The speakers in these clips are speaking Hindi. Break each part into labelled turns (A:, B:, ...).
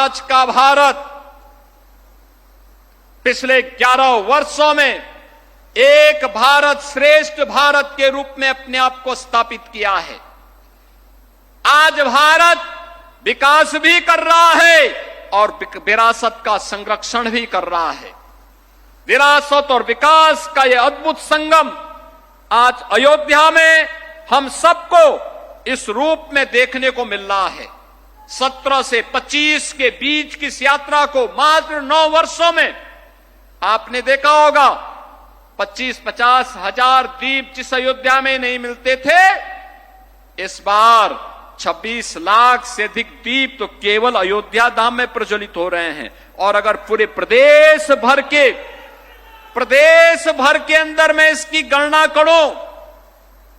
A: आज का भारत पिछले 11 वर्षों में एक भारत श्रेष्ठ भारत के रूप में अपने आप को स्थापित किया है। आज भारत विकास भी कर रहा है और विरासत का संरक्षण भी कर रहा है। विरासत और विकास का यह अद्भुत संगम आज अयोध्या में हम सबको इस रूप में देखने को मिल रहा है। 17 से 25 के बीच की इस यात्रा को मात्र 9 वर्षों में आपने देखा होगा 25-50 हजार दीप जिस अयोध्या में नहीं मिलते थे, इस बार 26 लाख से अधिक दीप तो केवल अयोध्या धाम में प्रज्वलित हो रहे हैं। और अगर पूरे प्रदेश भर के अंदर मैं इसकी गणना करूं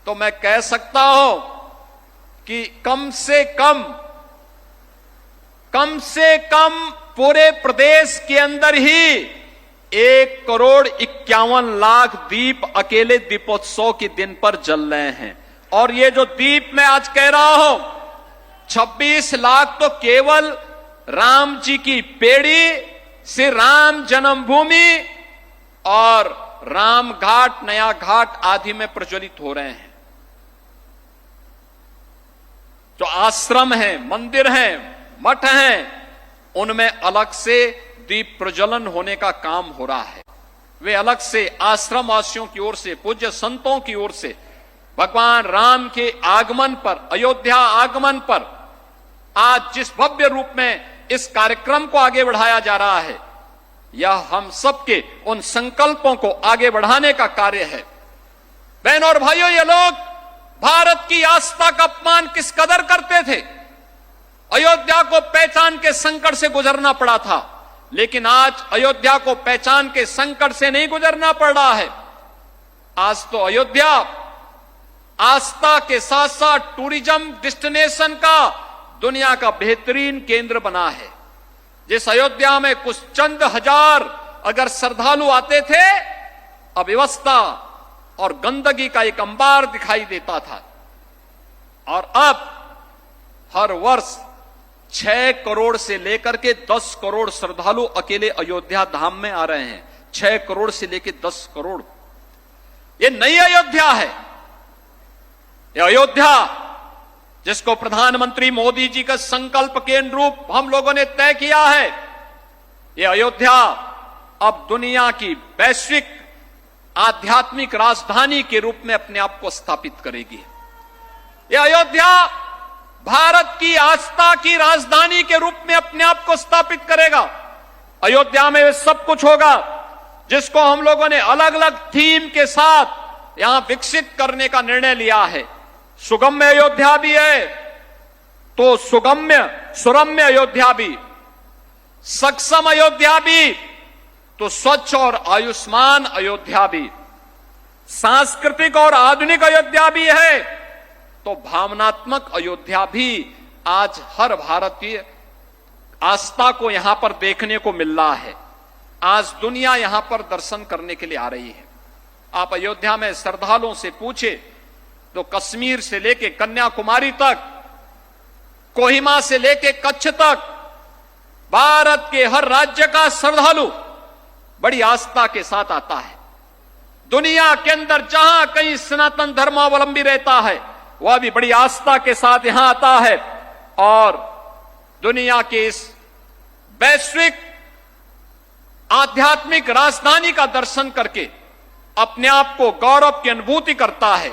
A: तो मैं कह सकता हूं कि कम से कम पूरे प्रदेश के अंदर ही 1,51,00,000 दीप अकेले दीपोत्सव के दिन पर जल रहे हैं। और ये जो दीप मैं आज कह रहा हूं 26 लाख तो केवल राम जी की पेड़ी से राम जन्मभूमि और राम घाट, नया घाट आदि में प्रज्वलित हो रहे हैं। जो आश्रम हैं, मंदिर हैं, मठ हैं, उनमें अलग से दीप प्रज्वलन होने का काम हो रहा है। वे अलग से आश्रम वासियों की ओर से, पूज्य संतों की ओर से भगवान राम के आगमन पर, अयोध्या आगमन पर आज जिस भव्य रूप में इस कार्यक्रम को आगे बढ़ाया जा रहा है, यह हम सबके उन संकल्पों को आगे बढ़ाने का कार्य है। बहनों और भाइयों, ये लोग भारत की आस्था का अपमान किस कदर करते थे। अयोध्या को पहचान के संकट से गुजरना पड़ा था, लेकिन आज अयोध्या को पहचान के संकट से नहीं गुजरना पड़ रहा है। आज तो अयोध्या आस्था के साथ साथ टूरिज्म डेस्टिनेशन का दुनिया का बेहतरीन केंद्र बना है। जिस अयोध्या में कुछ चंद हजार अगर श्रद्धालु आते थे, अव्यवस्था और गंदगी का एक अंबार दिखाई देता था। और अब हर वर्ष 6 करोड़ से लेकर के 10 करोड़ श्रद्धालु अकेले अयोध्या धाम में आ रहे हैं। 6 करोड़ से लेकर 10 करोड़। ये नई अयोध्या है। ये अयोध्या जिसको प्रधानमंत्री मोदी जी का संकल्प के अनुरूप हम लोगों ने तय किया है, ये अयोध्या अब दुनिया की वैश्विक आध्यात्मिक राजधानी के रूप में अपने आप को स्थापित करेगी। ये अयोध्या भारत की आस्था की राजधानी के रूप में अपने आप को स्थापित करेगा। अयोध्या में सब कुछ होगा जिसको हम लोगों ने अलग अलग थीम के साथ यहां विकसित करने का निर्णय लिया है। सुगम्य अयोध्या भी है तो सुरम्य अयोध्या भी, सक्षम अयोध्या भी तो स्वच्छ और आयुष्मान अयोध्या भी, सांस्कृतिक और आधुनिक अयोध्या भी है तो भावनात्मक अयोध्या भी। आज हर भारतीय आस्था को यहां पर देखने को मिल रहा है। आज दुनिया यहां पर दर्शन करने के लिए आ रही है। आप अयोध्या में श्रद्धालुओं से पूछे तो कश्मीर से लेके कन्याकुमारी तक, कोहिमा से लेके कच्छ तक, भारत के हर राज्य का श्रद्धालु बड़ी आस्था के साथ आता है। दुनिया के अंदर जहां कहीं सनातन धर्मावलंबी रहता है, वह भी बड़ी आस्था के साथ यहां आता है और दुनिया के इस वैश्विक आध्यात्मिक राजधानी का दर्शन करके अपने आप को गौरव की अनुभूति करता है।